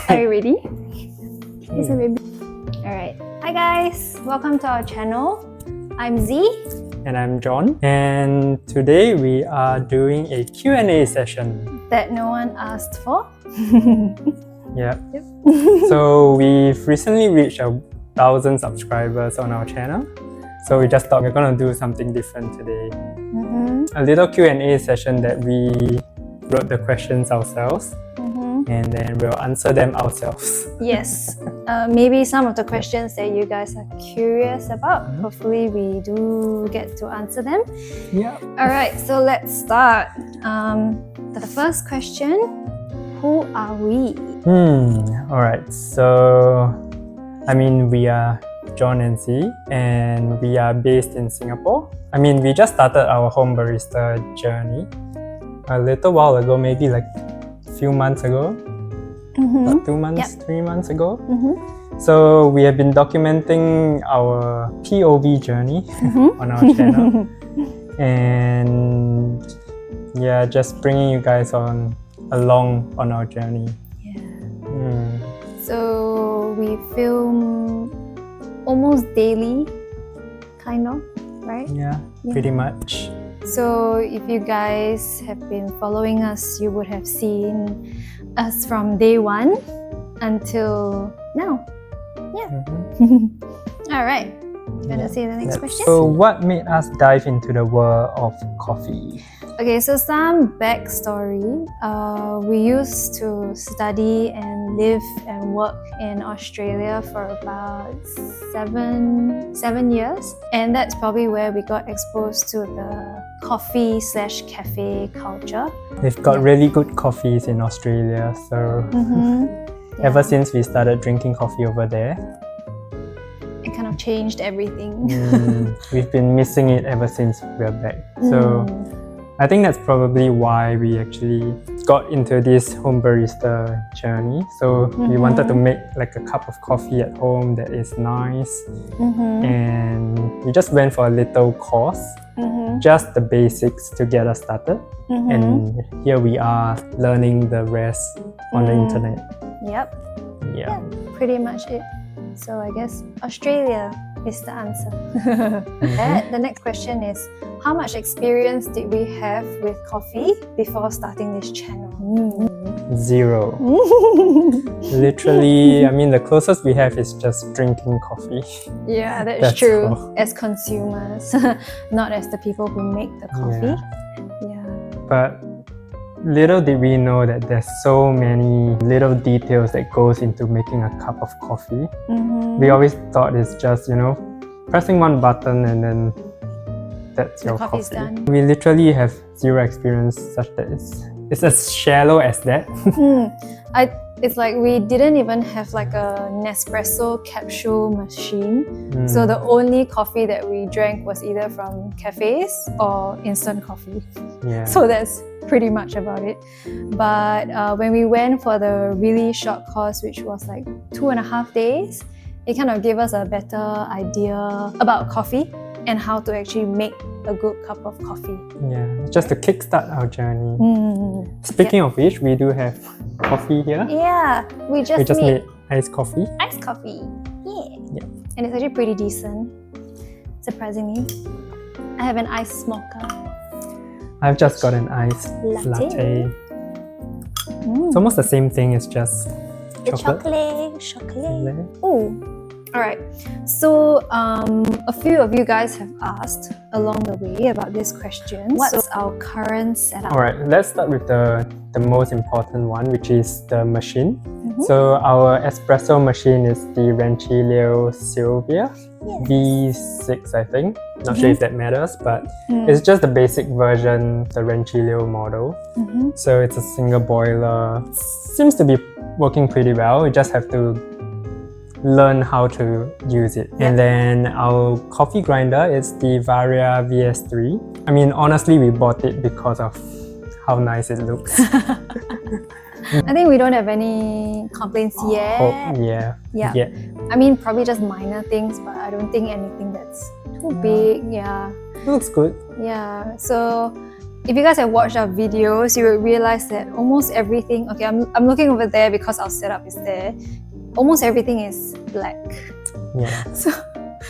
Are you ready? Is it ready? Alright. Hi guys! Welcome to our channel. I'm Z. And I'm John. And today we are doing a Q&A session. That no one asked for. Yeah. So we've recently reached 1,000 subscribers on our channel. So we just thought we're going to do something different today. A little Q&A session that we wrote the questions ourselves. And then we'll answer them ourselves. Yes. Maybe some of the questions that you guys are curious about. Hopefully we do get to answer them. Yeah. Alright, so let's start. The first question, who are we? Alright, so we are John and Z, and we are based in Singapore. We just started our home barista journey a little while ago, maybe like few months ago, about 2 months, 3 months ago. So we have been documenting our POV journey on our channel, and yeah, just bringing you guys along on our journey. So we film almost daily, kind of, right? Yeah, pretty much. So if you guys have been following us, you would have seen us from day one until now. Yeah. Alright. You wanna see the next question? So what made us dive into the world of coffee? Okay, so some backstory. We used to study and live and work in Australia for about seven years, and that's probably where we got exposed to the coffee/cafe culture. They've got really good coffees in Australia, so ever since we started drinking coffee over there, it kind of changed everything. we've been missing it ever since we're back. So I think that's probably why we actually got into this home barista journey. So we wanted to make like a cup of coffee at home that is nice, and we just went for a little course, just the basics to get us started. And here we are learning the rest on the internet. Yep. Yeah. Pretty much it. So I guess Australia is the answer. The next question is, how much experience did we have with coffee before starting this channel? Zero. Literally, the closest we have is just drinking coffee. Yeah, that's true. All. As consumers, not as the people who make the coffee. Yeah. But little did we know that there's so many little details that goes into making a cup of coffee. We always thought it's just, pressing one button and then that's your coffee's coffee. Done. We literally have zero experience such that it's as shallow as that. It's like we didn't even have like a Nespresso capsule machine. So the only coffee that we drank was either from cafes or instant coffee. Yeah. So that's pretty much about it. But when we went for the really short course, which was like 2.5 days, it kind of gave us a better idea about coffee and how to actually make a good cup of coffee. Yeah, just to kickstart our journey. Speaking of which, we do have coffee here. Yeah, we just made iced coffee. Iced coffee, yeah. And it's actually pretty decent, surprisingly. I have an iced mocha. I've just got an iced latte. It's almost the same thing, it's just chocolate. Ooh. Alright, so a few of you guys have asked along the way about this question. What's our current setup? Alright, let's start with the most important one, which is the machine. So our espresso machine is the Rancilio Silvia V6, I think. Not sure if that matters, but it's just the basic version, the Rancilio model. So it's a single boiler. Seems to be working pretty well. We just have to learn how to use it. And then our coffee grinder is the Varia VS3. Honestly, we bought it because of how nice it looks. I think we don't have any complaints yet. Yeah. Probably just minor things, but I don't think anything that's too big. Yeah. It looks good. Yeah. So if you guys have watched our videos, you will realize that almost everything, okay, I'm looking over there because our setup is there. Almost everything is black. Yeah.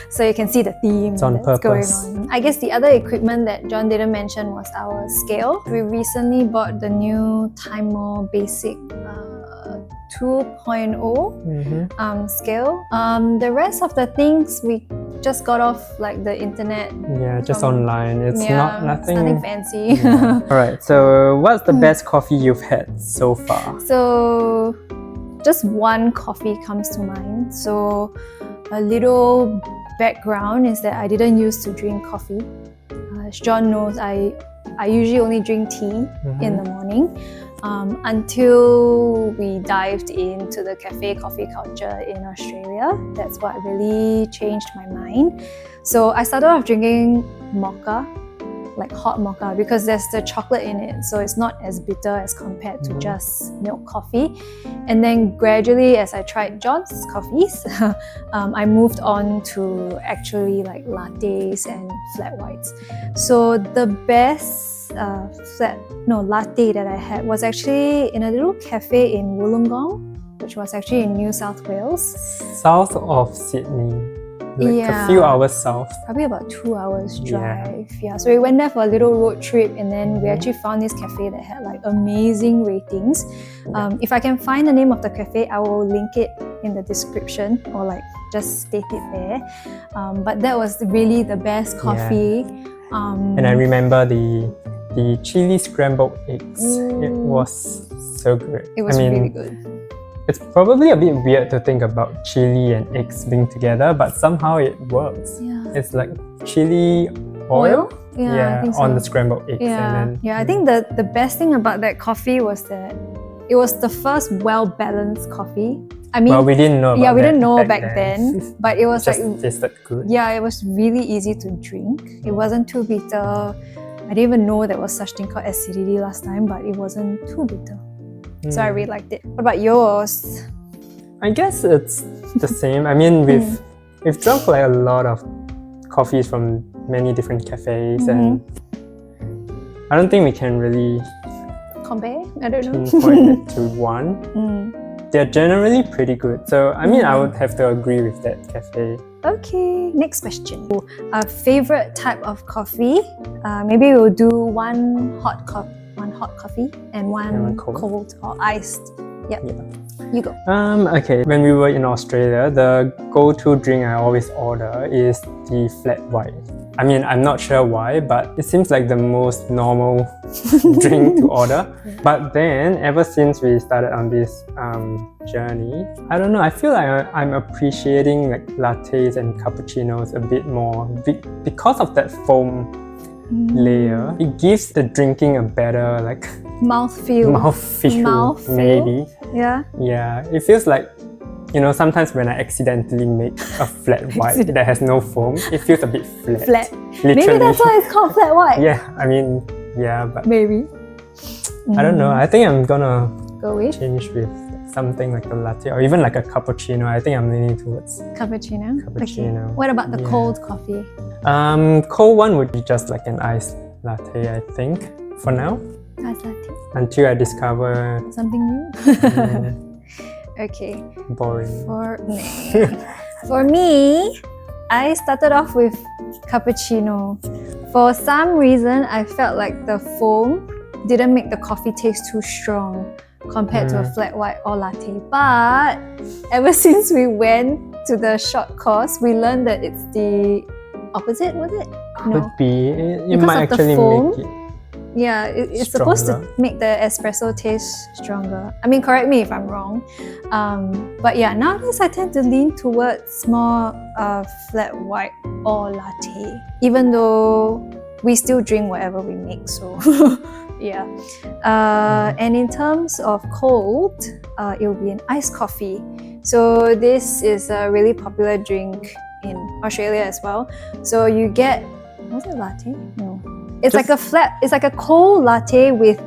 So you can see the theme It's on that's purpose. going on. I guess the other equipment that John didn't mention was our scale. We recently bought the new Time More Basic 2.0 scale. The rest of the things we just got off like the internet. Yeah, just From- online. It's Yeah, nothing. it's nothing fancy. Yeah. Alright, so what's the best coffee you've had so far? So just one coffee comes to mind. So a little background is that I didn't used to drink coffee. As John knows, I usually only drink tea in the morning. Until we dived into the cafe coffee culture in Australia. That's what really changed my mind. So I started off drinking mocha, like hot mocha, because there's the chocolate in it, so it's not as bitter as compared to just milk coffee. And then gradually, as I tried John's coffees, I moved on to actually like lattes and flat whites. So the best latte that I had was actually in a little cafe in Wollongong, which was actually in New South Wales. South of Sydney. Like Yeah. a few hours south. Probably about 2 hours Yeah. drive. Yeah. So we went there for a little road trip, and then we actually found this cafe that had like amazing ratings. If I can find the name of the cafe, I will link it in the description or like just state it there. But that was really the best coffee. And I remember the chili scrambled eggs. It was so good. It was I mean, really good. it's probably a bit weird to think about chili and eggs being together, but somehow it works. Yeah. It's like chili oil, Yeah, I think so. on the scrambled eggs. Yeah, And then, I think the best thing about that coffee was that it was the first well-balanced coffee. I mean, well, we didn't know. yeah, about we that didn't know back then, but it It was just like, tasted good. yeah, it was really easy to drink. It wasn't too bitter. I didn't even know there was such thing called acidity last time, but it wasn't too bitter. So I really liked it. What about yours? I guess it's the same. I mean, we've drunk like a lot of coffees from many different cafes, and I don't think we can really Compare? I don't know. pinpoint it to one. They're generally pretty good. So I mean, I would have to agree with that cafe. Okay, next question. A favorite type of coffee? Maybe we'll do one hot coffee and one cold or iced. Yep. You go. Okay. When we were in Australia, the go-to drink I always order is the flat white. I mean, I'm not sure why, but it seems like the most normal drink to order. But then, ever since we started on this journey, I don't know, I feel like I'm appreciating like lattes and cappuccinos a bit more because of that foam layer. It gives the drinking a better like Mouthfeel. mouthfeel, maybe. Yeah. Yeah, it feels like, you know, sometimes when I accidentally make a flat white that has no foam, it feels a bit flat. Flat. Literally. Maybe that's why it's called flat white. Yeah, I mean, yeah, but Maybe. I don't know. I think I'm gonna Go with change with something like a latte or even like a cappuccino. I think I'm leaning towards cappuccino. cappuccino. Okay. What about the Yeah. cold coffee? Cold one would be just like an iced latte, I think, for now, Iced latte. until I discover Something new? Okay. boring. For me, I started off with cappuccino. For some reason, I felt like the foam didn't make the coffee taste too strong compared to a flat white or latte. But ever since we went to the short course, we learned that it's the opposite, was it? Could be. It Because might of the actually foam? make it. Yeah, it's supposed to Stronger. make the espresso taste stronger. I mean, correct me if I'm wrong. But yeah, nowadays I tend to lean towards more flat white or latte, even though we still drink whatever we make. So yeah. And in terms of cold, it will be an iced coffee. So this is a really popular drink in Australia as well. So you get, was it latte? No. It's like a cold latte with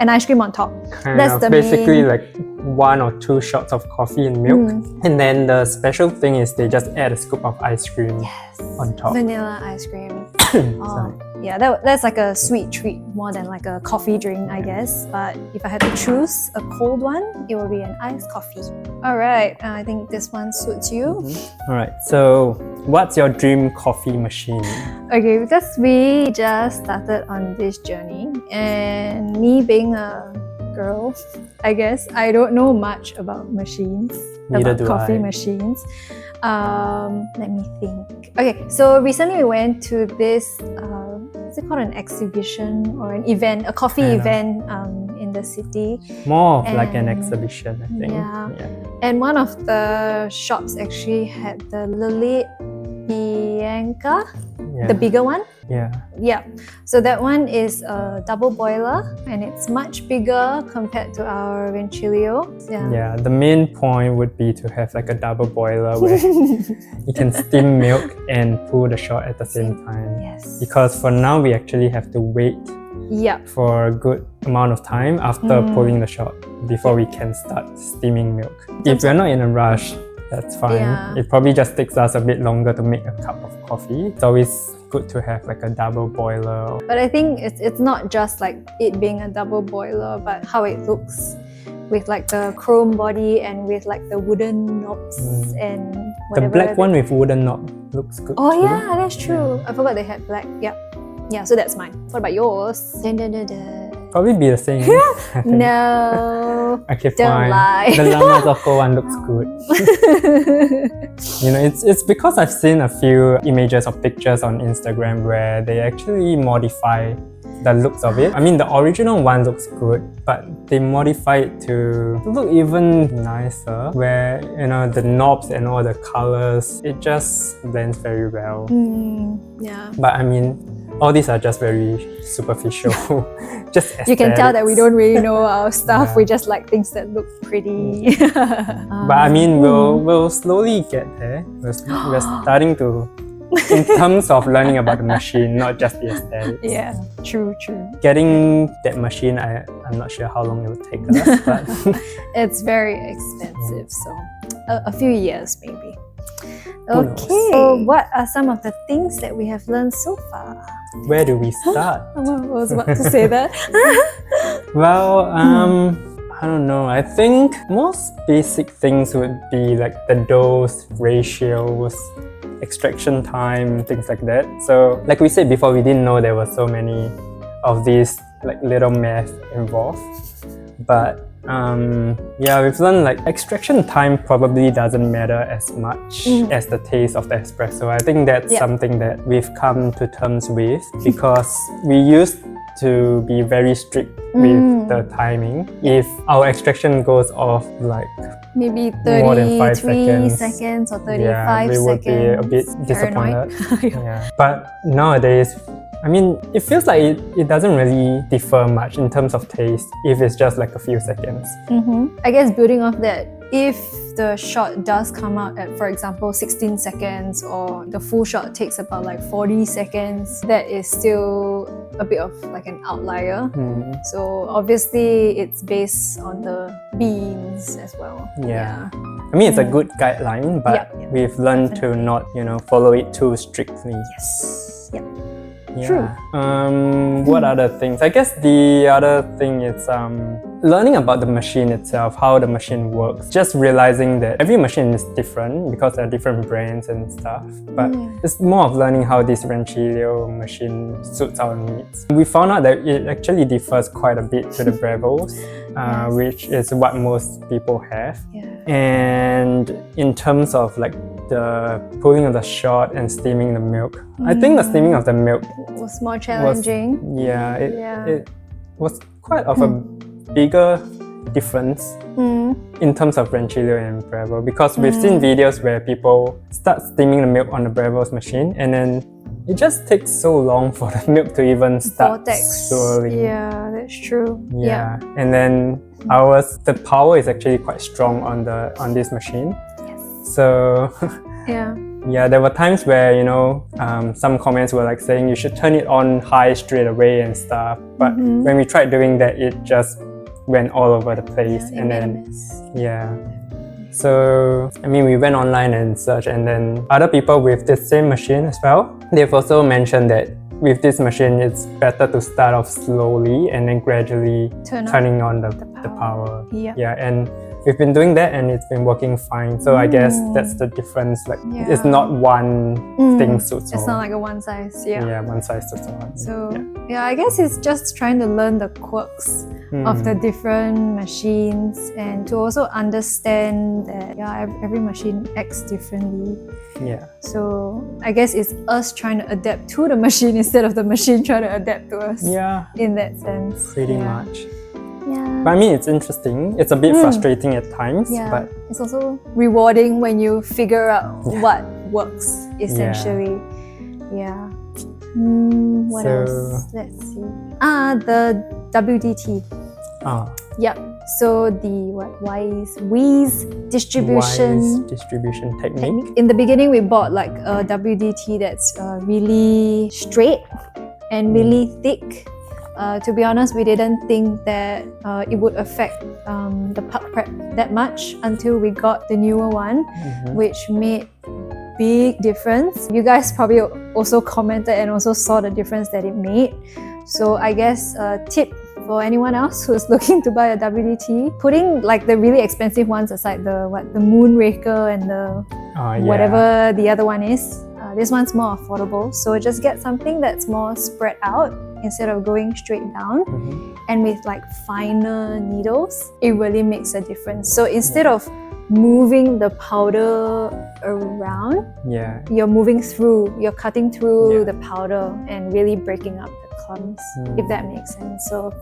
an ice cream on top. Kind That's of the basically main- like 1 or 2 shots of coffee and milk. And then the special thing is they just add a scoop of ice cream on top. Vanilla ice cream. Sorry. Yeah, that's like a sweet treat more than like a coffee drink, I guess. But if I had to choose a cold one, it would be an iced coffee. All right, I think this one suits you. All right, so what's your dream coffee machine? Okay, because we just started on this journey, and me being a girl, I guess I don't know much about machines, Neither about do coffee I. machines. Let me think. Okay, so recently we went to this, is it called an exhibition or an event, a coffee Kind of. event in the city. More of like an And- exhibition, I think. yeah. And one of the shops actually had the Lillet Bianca, Yeah. the bigger one. Yeah. Yeah, so that one is a double boiler and it's much bigger compared to our Rencilio. Yeah, the main point would be to have like a double boiler where you can steam milk and pull the shot at the same time. Yes. Because for now, we actually have to wait Yep. for a good amount of time after Mm. pulling the shot before we can start steaming milk. If we're not in a rush, that's fine. Yeah. It probably just takes us a bit longer to make a cup of coffee. It's always good to have like a double boiler. But I think it's not just like it being a double boiler, but how it looks with like the chrome body and with like the wooden knobs and The whatever. black one with wooden knob looks good Oh too. yeah, that's true. I forgot they had black. Yep. Yeah, so that's mine. What about yours? Dun, dun, dun, dun. Probably be the same. I think. No. Okay, Don't fine. lie. The Lama Zocco one looks good. You know, it's because I've seen a few images or pictures on Instagram where they actually modify the looks of it. I mean, the original one looks good, but they modify it to look even nicer, where, you know, the knobs and all the colors, it just blends very well. Yeah. But I mean, all these are just very superficial. Just You can tell that we aesthetics. don't really know our stuff. Yeah. We just like things that look pretty. But I mean, we'll slowly get there. We're starting to, in terms of learning about the machine, not just the aesthetics. Yeah, true. Getting that machine, I'm not sure how long it will take us, but It's very expensive, so a few years maybe. Who knows? Okay, so what are some of the things that we have learned so far? where do we start? I was about to say that. Well, I don't know. I think most basic things would be like the dose, ratios, extraction time, things like that. So, like we said before, we didn't know there were so many of these like little math involved. But yeah, we've learned like extraction time probably doesn't matter as much as the taste of the espresso. I think that's Yeah. something that we've come to terms with because we used to be very strict with the timing. If our extraction goes off like Maybe more than 5 33 seconds, seconds or 35 yeah, we seconds. would be a bit Paranoid. disappointed. Yeah. But nowadays, I mean, it feels like it doesn't really differ much in terms of taste if it's just like a few seconds. I guess building off that, if the shot does come out at, for example, 16 seconds or the full shot takes about like 40 seconds, that is still a bit of like an outlier. So obviously it's based on the beans as well. Yeah. I mean, it's a good guideline, but Yeah, we've learned to not, follow it too strictly. Yes. Yep. Yeah. True. What other things? I guess the other thing is learning about the machine itself, how the machine works. Just realizing that every machine is different because there are different brands and stuff. But it's more of learning how this Rencilio machine suits our needs. We found out that it actually differs quite a bit to the Brevos, which is what most people have. Yeah. And in terms of like the pulling of the shot and steaming the milk, I think the steaming of the milk, Was more challenging. it was quite of a bigger difference in terms of Rencilio and Brevo, because we've seen videos where people start steaming the milk on the Brevo's machine and then it just takes so long for the milk to even start Vortex. swirling. Yeah, that's true. Yeah. And then ours, the power is actually quite strong on this machine. So Yeah. yeah, there were times where, some comments were like saying you should turn it on high straight away and stuff. But when we tried doing that, it just went all over the place. It And made a then, mess. yeah. So, I mean, we went online and searched, and then other people with the same machine as well, they've also mentioned that with this machine, it's better to start off slowly and then gradually turning on the power. Yeah. And we've been doing that and it's been working fine. So I guess that's the difference. Like it's not one thing suits all. It's not like a one size. Yeah, one size suits all. So I guess it's just trying to learn the quirks of the different machines and to also understand that every machine acts differently. Yeah. So I guess it's us trying to adapt to the machine instead of the machine trying to adapt to us. Yeah. In that sense. Pretty much. Yeah. But I mean, it's interesting. It's a bit frustrating at times, but it's also rewarding when you figure out what works essentially. Yeah. What else? Let's see. The WDT. Yep. So the Wise distribution technique. In the beginning, we bought like a WDT that's really straight and really thick. To be honest, we didn't think that it would affect the puck prep that much until we got the newer one, which made big difference. You guys probably also commented and also saw the difference that it made. So I guess a tip for anyone else who's looking to buy a WDT, putting like the really expensive ones aside, the Moonraker and the whatever the other one is. This one's more affordable, so just get something that's more spread out instead of going straight down. And with like finer needles, it really makes a difference. So instead of moving the powder around, you're moving through, you're cutting through the powder and really breaking up the clumps, if that makes sense. So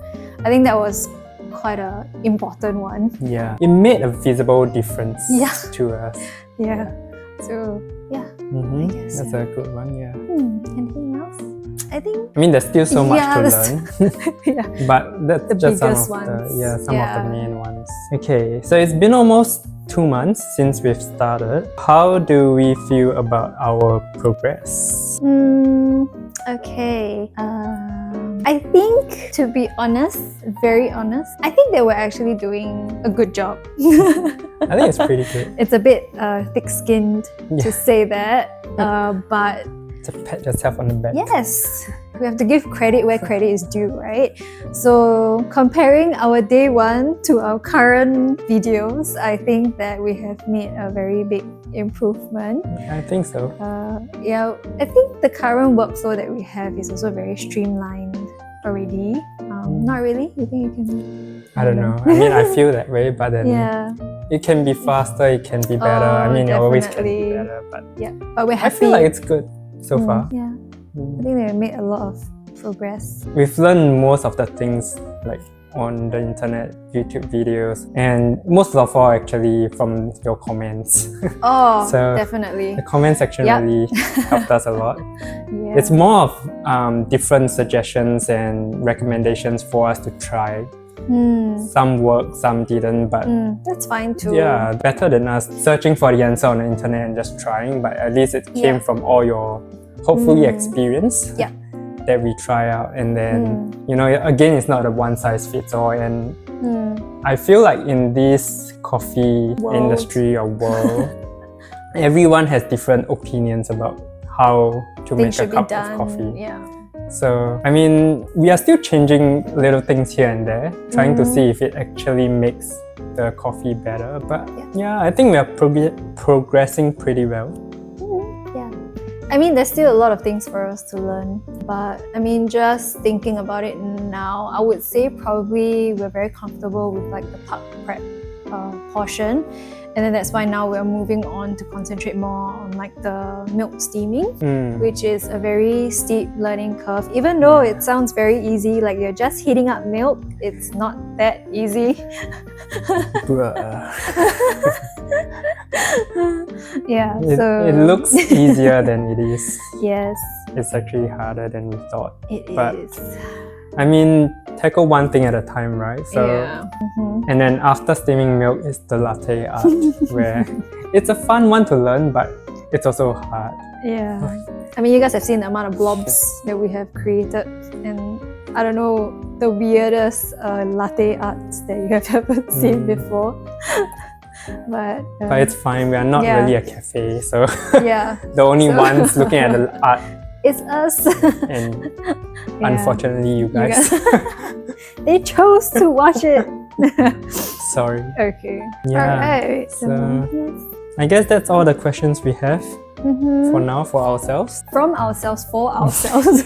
I think that was quite an important one. Yeah, it made a visible difference to us. Yeah. So I guess that's a good one. Yeah. Anything else? I mean, there's still so much to learn. But that's the just some biggest of ones. some of the main ones. Okay, so it's been almost 2 months since we've started. How do we feel about our progress? Okay. I think, to be honest, very honest, I think they were actually doing a good job. I think it's pretty good. It's a bit thick-skinned to say that, but to pat yourself on the back. Yes, we have to give credit where credit is due, right? So comparing our day one to our current videos, I think that we have made a very big improvement. I think so. I think the current workflow that we have is also very streamlined already. Not really? You think you can? I don't know. I mean, I feel that way, but then it can be faster, it can be better. I mean, it always can be better, but but we're happy. I feel like it's good so far. Yeah, I think they made a lot of progress. We've learned most of the things like on the internet, YouTube videos, and most of all actually from your comments. So definitely. The comment section really helped us a lot. It's more of different suggestions and recommendations for us to try. Some worked, some didn't, but that's fine too. Yeah, better than us searching for the answer on the internet and just trying, but at least it came from all your hopefully experience that we try out. And then again, it's not a one size fits all, and I feel like in this coffee industry or world, everyone has different opinions about how to make a cup of coffee. So, I mean, we are still changing little things here and there, trying to see if it actually makes the coffee better. But I think we are progressing pretty well. I mean, there's still a lot of things for us to learn. But I mean, just thinking about it now, I would say probably we're very comfortable with like the puck prep portion. And then that's why now we're moving on to concentrate more on like the milk steaming, which is a very steep learning curve. Even though it sounds very easy, like you're just heating up milk, it's not that easy. It looks easier than it is. Yes. It's actually harder than we thought. It is. I mean, tackle one thing at a time, right? So, and then after steaming milk is the latte art, where it's a fun one to learn, but it's also hard. Yeah. I mean, you guys have seen the amount of blobs that we have created, and I don't know, the weirdest latte arts that you have ever seen before. But it's fine, we are not really a cafe, so yeah. the only ones looking at the art it's us. And Yeah. unfortunately, you guys. They chose to watch it. Sorry. Okay. Yeah. Alright. So- yes. I guess that's all the questions we have Mhm. for now for ourselves. From ourselves, for ourselves.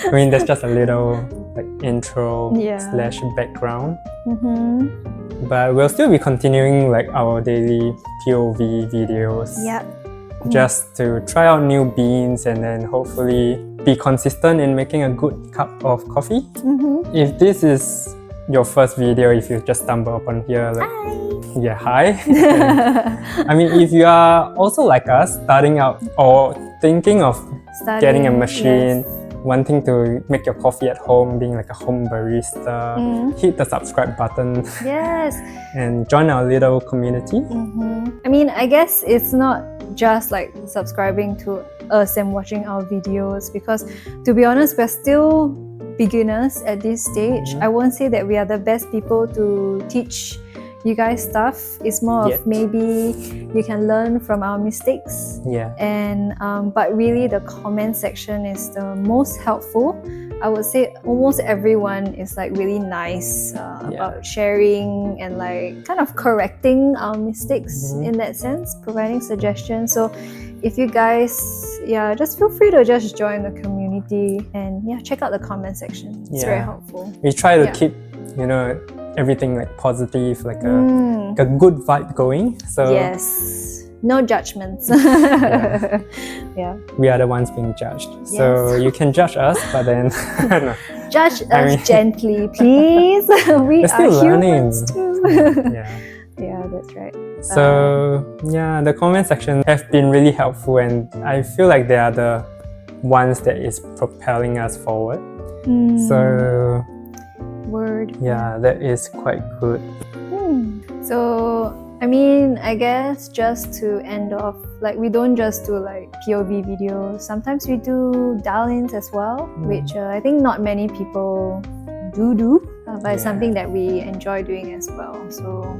I mean, that's just a little like intro Yeah. slash background. Mhm. But we'll still be continuing like our daily POV videos. Yep. Just to try out new beans and then hopefully be consistent in making a good cup of coffee. Mhm. If this is your first video, if you just stumble upon here, like yeah, hi. I mean, if you are also like us, starting out or thinking of getting a Studying, machine, yes. wanting to make your coffee at home, being like a home barista, hit the subscribe button Yes. and join our little community. I mean, I guess it's not just like subscribing to us and watching our videos, because to be honest, we're still beginners at this stage. I won't say that we are the best people to teach you guys stuff. It's more of Yet. maybe you can learn from our mistakes. Yeah. And but really the comment section is the most helpful. I would say almost everyone is like really nice about sharing and like kind of correcting our mistakes in that sense, providing suggestions. So if you guys just feel free to just join the community and check out the comment section. It's very Yeah. helpful. We try to Yeah. keep, everything like positive, like a good vibe going. So Yes. No judgments. Yeah. we are the ones being judged. So you can judge us, but then no. Judge I us mean- gently, please. We We're are still learning. humans too. Yeah. Yeah, that's right. So yeah, the comment section have been really helpful, and I feel like they are the ones that is propelling us forward. So Word. yeah, that is quite good. So I mean, I guess just to end off, like we don't just do like POV videos. Sometimes we do dial-ins as well, which I think not many people do, but it's Yeah. something that we enjoy doing as well. So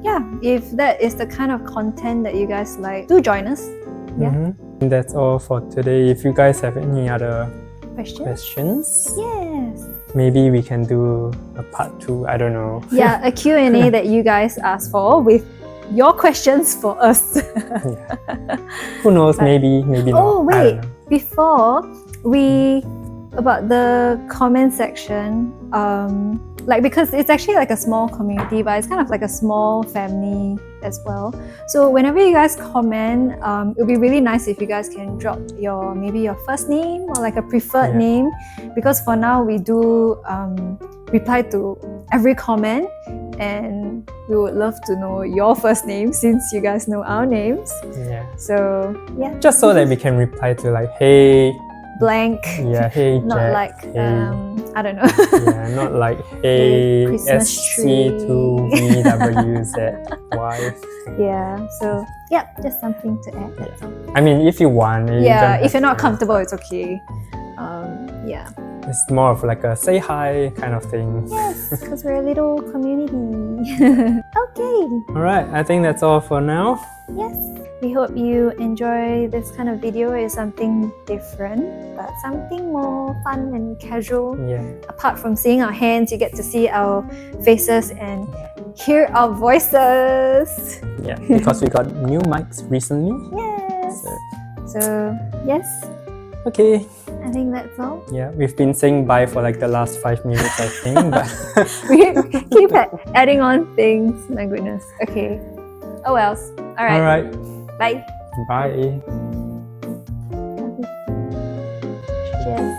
yeah, if that is the kind of content that you guys like, do join us. Yeah. And that's all for today. If you guys have any other questions, Yes. maybe we can do a part 2. I don't know. Yeah, a Q&A that you guys asked for with your questions for us. Who knows? Maybe not. Oh, I wait. don't know. Before we about the comment section, like because it's actually like a small community, but it's kind of like a small family as well. So whenever you guys comment, it would be really nice if you guys can drop maybe your first name or like a preferred name, because for now we do reply to every comment, and we would love to know your first name since you guys know our names. Yeah. So yeah, Just so that we can reply to like, hey, blank. yeah, hey, Not Jack, like hey. I don't know. Yeah, not like hey, Christmas SC2VWZY. Yeah. So yeah, just something to add. That's all. I mean, if you want, you Yeah. don't If you're have not to. comfortable, it's okay. Yeah. It's more of like a say hi kind of thing. Yes, because we're a little community. Okay. All right, I think that's all for now. Yes. We hope you enjoy this kind of video. It's something different, but something more fun and casual. Yeah. Apart from seeing our hands, you get to see our faces and hear our voices. Yeah, because we got new mics recently. Yes. So, So, yes, okay. I think that's all. Yeah, we've been saying bye for like the last 5 minutes, I think. But We keep adding on things. My goodness. Okay. Oh wells. All right. all right, Bye. bye. Cheers.